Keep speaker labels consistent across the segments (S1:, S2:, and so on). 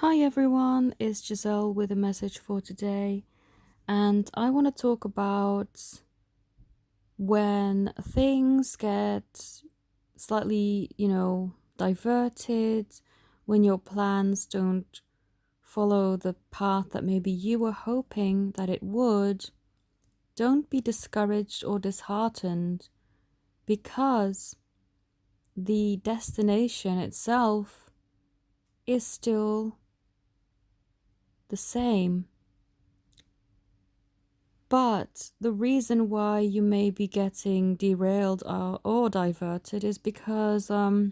S1: Hi everyone, it's Giselle with a message for today, and I want to talk about when things get slightly, diverted, when your plans don't follow the path that maybe you were hoping that it would. Don't be discouraged or disheartened because the destination itself is still the same. But the reason why you may be getting derailed or diverted is because there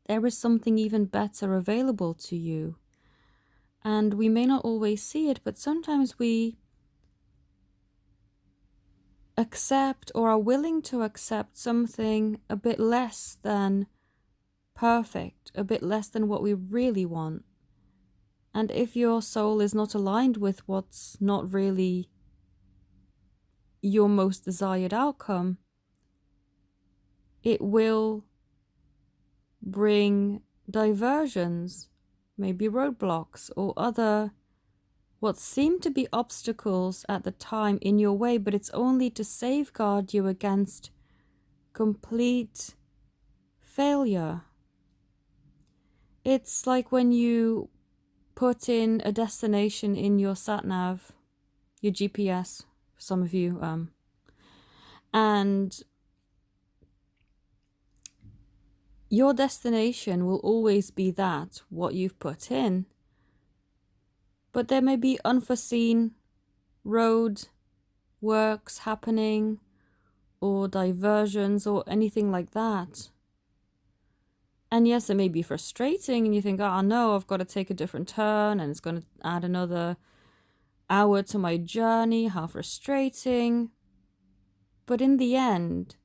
S1: is something even better available to you. And we may not always see it, but sometimes we accept or are willing to accept something a bit less than perfect, a bit less than what we really want. And if your soul is not aligned with what's not really your most desired outcome, it will bring diversions, maybe roadblocks or other what seem to be obstacles at the time in your way, but it's only to safeguard you against complete failure. It's like when you put in a destination in your sat nav, your GPS, for some of you, and your destination will always be that, what you've put in. But there may be unforeseen road works happening or diversions or anything like that. And yes, it may be frustrating and you think, oh no, I've got to take a different turn and it's going to add another hour to my journey. How frustrating. But in the end,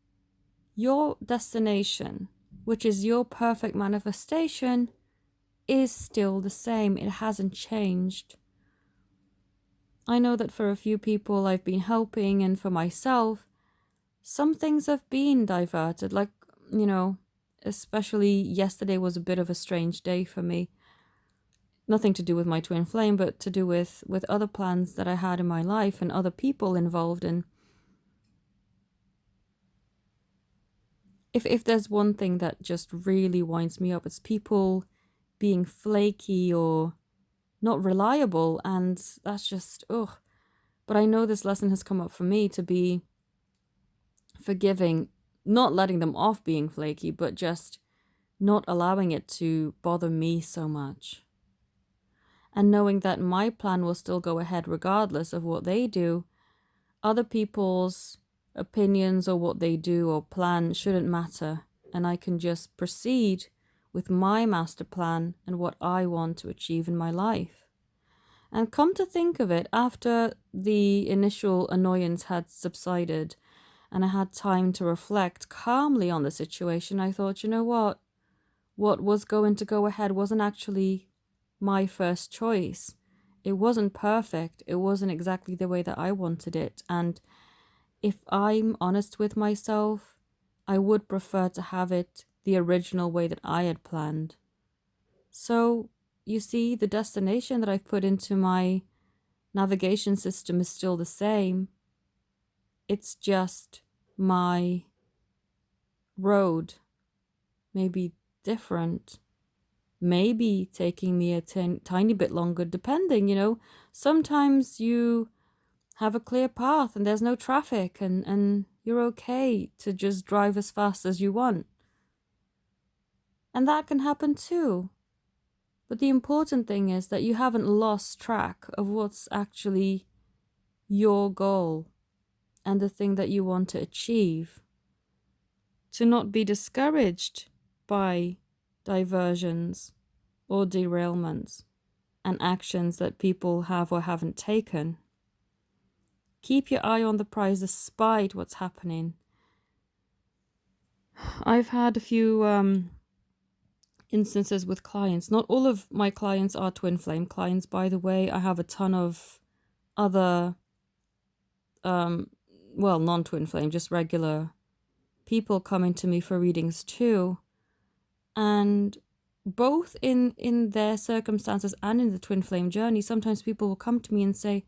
S1: your destination, which is your perfect manifestation, is still the same. It hasn't changed. I know that for a few people I've been helping and for myself, some things have been diverted, like, especially yesterday was a bit of a strange day for me. Nothing to do with my twin flame, but to do with other plans that I had in my life and other people involved in. If there's one thing that just really winds me up, it's people being flaky or not reliable, and that's just, ugh. But I know this lesson has come up for me to be forgiving, not letting them off being flaky, but just not allowing it to bother me so much. And knowing that my plan will still go ahead regardless of what they do. Other people's opinions or what they do or plan shouldn't matter, and I can just proceed with my master plan and what I want to achieve in my life. And come to think of it, after the initial annoyance had subsided and I had time to reflect calmly on the situation, I thought, you know what? What was going to go ahead wasn't actually my first choice. It wasn't perfect. It wasn't exactly the way that I wanted it. And if I'm honest with myself, I would prefer to have it the original way that I had planned. So, you see, the destination that I've put into my navigation system is still the same. It's just my road, maybe different, maybe taking me a tiny bit longer, depending. Sometimes you have a clear path and there's no traffic and you're okay to just drive as fast as you want. And that can happen too. But the important thing is that you haven't lost track of what's actually your goal and the thing that you want to achieve. To not be discouraged by diversions or derailments and actions that people have or haven't taken. Keep your eye on the prize despite what's happening. I've had a few instances with clients. Not all of my clients are twin flame clients, by the way. I have a ton of other, non-twin flame, just regular people coming to me for readings too. And both in their circumstances and in the twin flame journey, sometimes people will come to me and say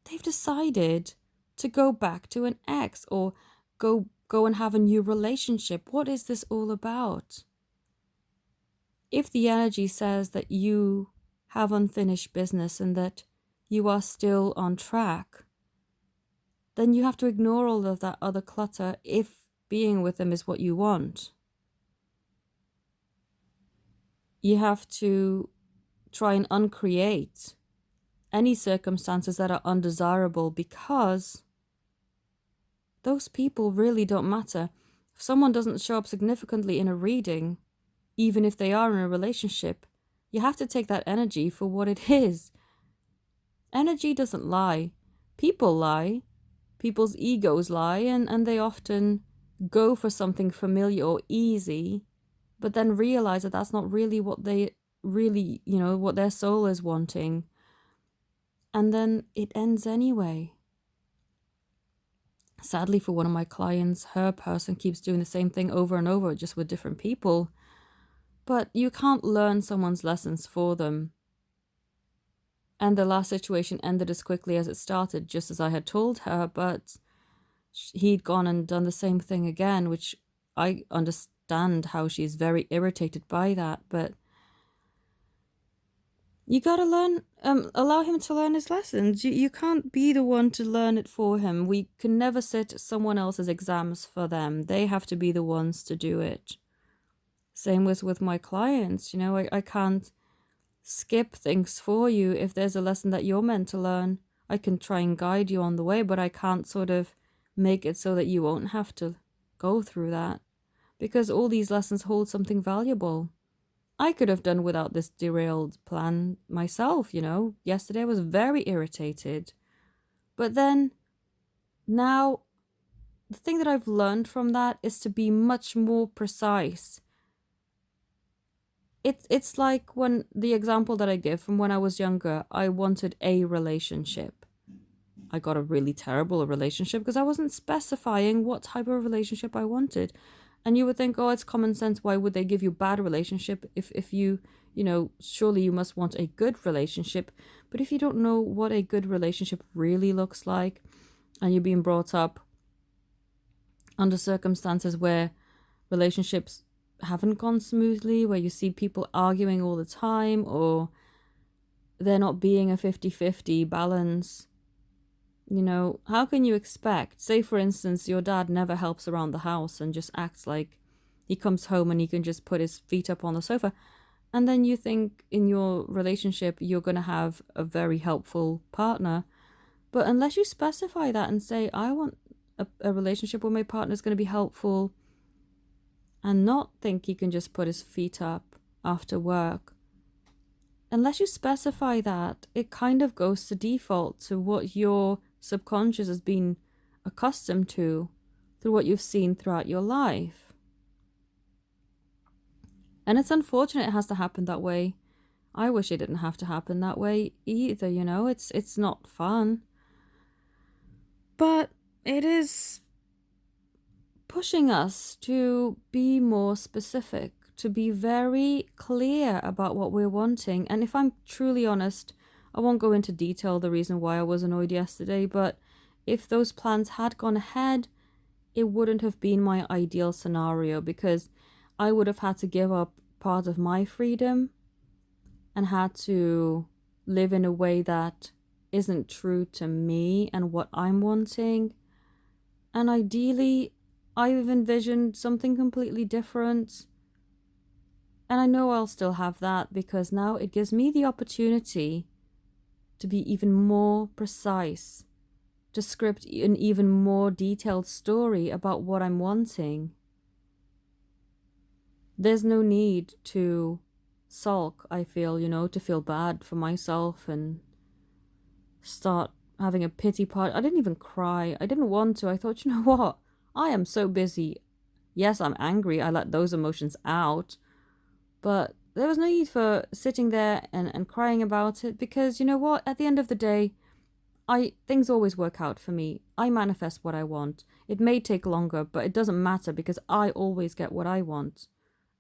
S1: they've decided to go back to an ex or go and have a new relationship. What is this all about? If the energy says that you have unfinished business and that you are still on track, then you have to ignore all of that other clutter if being with them is what you want. You have to try and uncreate any circumstances that are undesirable, because those people really don't matter. If someone doesn't show up significantly in a reading, even if they are in a relationship, you have to take that energy for what it is. Energy doesn't lie. People lie. People's egos lie, and they often go for something familiar or easy, but then realize that that's not really what they really, what their soul is wanting. And then it ends anyway. Sadly, for one of my clients, her person keeps doing the same thing over and over, just with different people. But you can't learn someone's lessons for them. And the last situation ended as quickly as it started, just as I had told her, but he'd gone and done the same thing again, which I understand how she's very irritated by that, but you gotta learn, allow him to learn his lessons. You can't be the one to learn it for him. We can never sit someone else's exams for them. They have to be the ones to do it. Same with my clients, I can't skip things for you. If there's a lesson that you're meant to learn, I can try and guide you on the way, but I can't sort of make it so that you won't have to go through that, because all these lessons hold something valuable. I could have done without this derailed plan myself, Yesterday I was very irritated. But then, now, the thing that I've learned from that is to be much more precise. It's like when the example that I give from when I was younger, I wanted a relationship. I got a really terrible relationship because I wasn't specifying what type of relationship I wanted. And you would think, oh, it's common sense. Why would they give you a bad relationship if you, surely you must want a good relationship. But if you don't know what a good relationship really looks like, and you're being brought up under circumstances where relationships haven't gone smoothly, where you see people arguing all the time, or there not being a 50-50 balance, how can you expect, say for instance, your dad never helps around the house and just acts like he comes home and he can just put his feet up on the sofa, and then you think in your relationship you're going to have a very helpful partner. But unless you specify that and say, I want a relationship where my partner is going to be helpful, and not think he can just put his feet up after work, unless you specify that, it kind of goes to default to what your subconscious has been accustomed to through what you've seen throughout your life. And it's unfortunate it has to happen that way. I wish it didn't have to happen that way either, it's not fun. But it is pushing us to be more specific, to be very clear about what we're wanting. And if I'm truly honest, I won't go into detail the reason why I was annoyed yesterday, but if those plans had gone ahead, it wouldn't have been my ideal scenario, because I would have had to give up part of my freedom and had to live in a way that isn't true to me and what I'm wanting. And ideally, I've envisioned something completely different. And I know I'll still have that, because now it gives me the opportunity to be even more precise, to script an even more detailed story about what I'm wanting. There's no need to sulk, I feel, to feel bad for myself and start having a pity party. I didn't even cry. I didn't want to. I thought, you know what? I am so busy. Yes, I'm angry. I let those emotions out. But there was no need for sitting there and crying about it, because you know what? At the end of the day, things always work out for me. I manifest what I want. It may take longer, but it doesn't matter, because I always get what I want.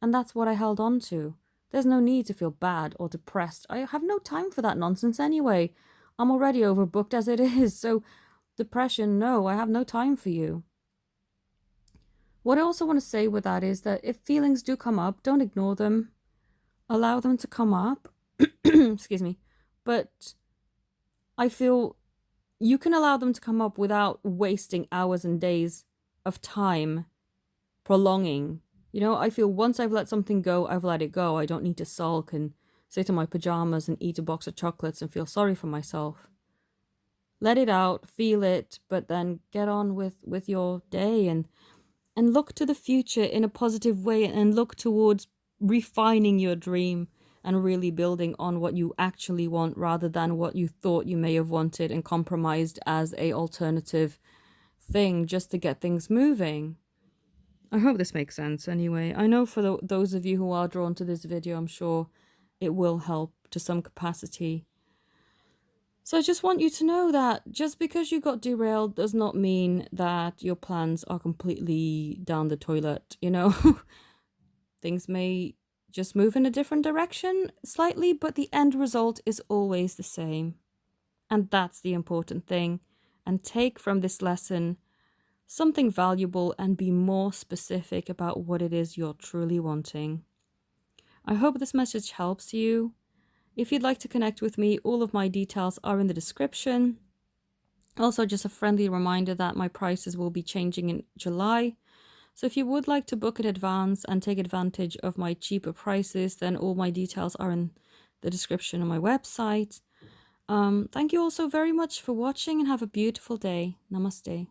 S1: And that's what I held on to. There's no need to feel bad or depressed. I have no time for that nonsense anyway. I'm already overbooked as it is, so depression, no, I have no time for you. What I also want to say with that is that if feelings do come up, don't ignore them. Allow them to come up. Excuse me. But I feel you can allow them to come up without wasting hours and days of time prolonging. You know, I feel once I've let something go, I've let it go. I don't need to sulk and sit in my pajamas and eat a box of chocolates and feel sorry for myself. Let it out, feel it, but then get on with your day and look to the future in a positive way and look towards refining your dream and really building on what you actually want rather than what you thought you may have wanted and compromised as a alternative thing just to get things moving. I hope this makes sense anyway. I know for those of you who are drawn to this video, I'm sure it will help to some capacity. So I just want you to know that just because you got derailed does not mean that your plans are completely down the toilet, you know? Things may just move in a different direction slightly, but the end result is always the same. And that's the important thing. And take from this lesson something valuable and be more specific about what it is you're truly wanting. I hope this message helps you. If you'd like to connect with me, all of my details are in the description. Also, just a friendly reminder that my prices will be changing in July. So if you would like to book in advance and take advantage of my cheaper prices, then all my details are in the description on my website. Thank you all so very much for watching and have a beautiful day. Namaste.